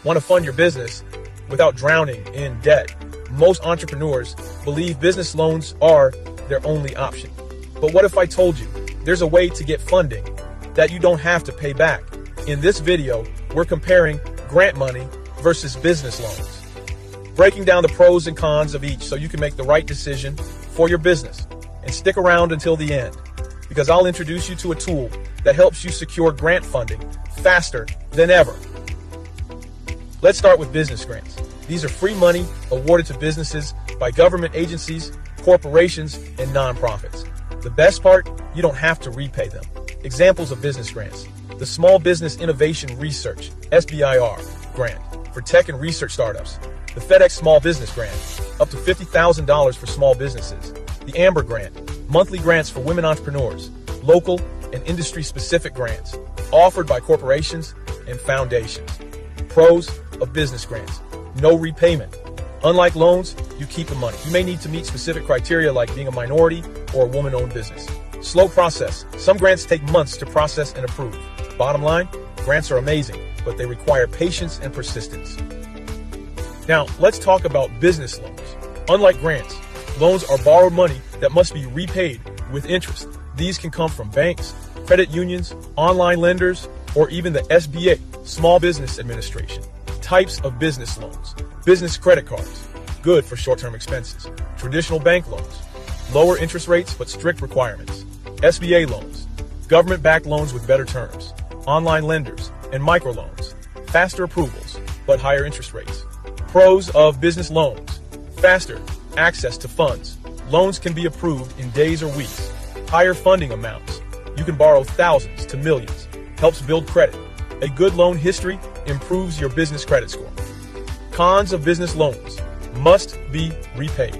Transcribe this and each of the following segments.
Want to fund your business without drowning in debt? Most entrepreneurs believe business loans are their only option. But what if I told you there's a way to get funding that you don't have to pay back? In this video, we're comparing grant money versus business loans, breaking down the pros and cons of each so you can make the right decision for your business. And stick around until the end, because I'll introduce you to a tool that helps you secure grant funding faster than ever. Let's start with business grants. These are free money awarded to businesses by government agencies, corporations, and nonprofits. The best part, you don't have to repay them. Examples of business grants: the Small Business Innovation Research, SBIR, grant for tech and research startups. The FedEx Small Business Grant, up to $50,000 for small businesses. The Amber Grant, monthly grants for women entrepreneurs. Local and industry-specific grants offered by corporations and foundations. Pros of business grants: no repayment. Unlike loans, you keep the money. You may need to meet specific criteria like being a minority or a woman-owned business. Slow process. Some grants take months to process and approve. Bottom line, grants are amazing, but they require patience and persistence. Now, let's talk about business loans. Unlike grants, loans are borrowed money that must be repaid with interest. These can come from banks, credit unions, online lenders, or even the SBA, Small Business Administration. Types of business loans: business credit cards, good for short-term expenses. Traditional bank loans, lower interest rates but strict requirements. SBA loans, government-backed loans with better terms. Online lenders and microloans, faster approvals but higher interest rates. Pros of business loans: faster access to funds. Loans can be approved in days or weeks. Higher funding amounts. You can borrow thousands to millions. Helps build credit. A good loan history improves your business credit score. Cons of business loans: must be repaid.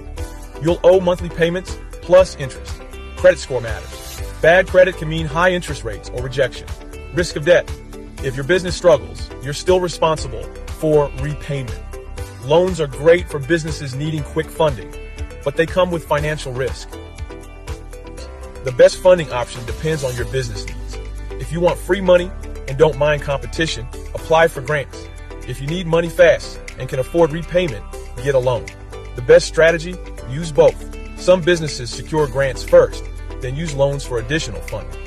You'll owe monthly payments plus interest. Credit score matters. Bad credit can mean high interest rates or rejection. Risk of debt: if your business struggles, you're still responsible for repayment. Loans are great for businesses needing quick funding, but they come with financial risk. The best funding option depends on your business needs. If you want free money and don't mind competition, apply for grants. If you need money fast and can afford repayment, get a loan. The best strategy: use both. Some businesses secure grants first, then use loans for additional funding.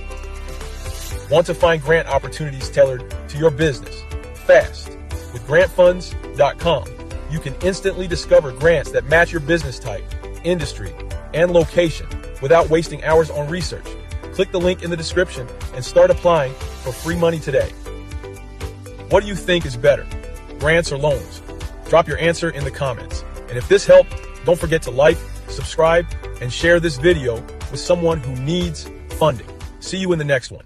Want to find grant opportunities tailored to your business fast? With grantfunds.com, you can instantly discover grants that match your business type, industry, and location without wasting hours on research. Click the link in the description and start applying for free money today. What do you think is better, grants or loans? Drop your answer in the comments. And if this helped, don't forget to like, subscribe, and share this video with someone who needs funding. See you in the next one.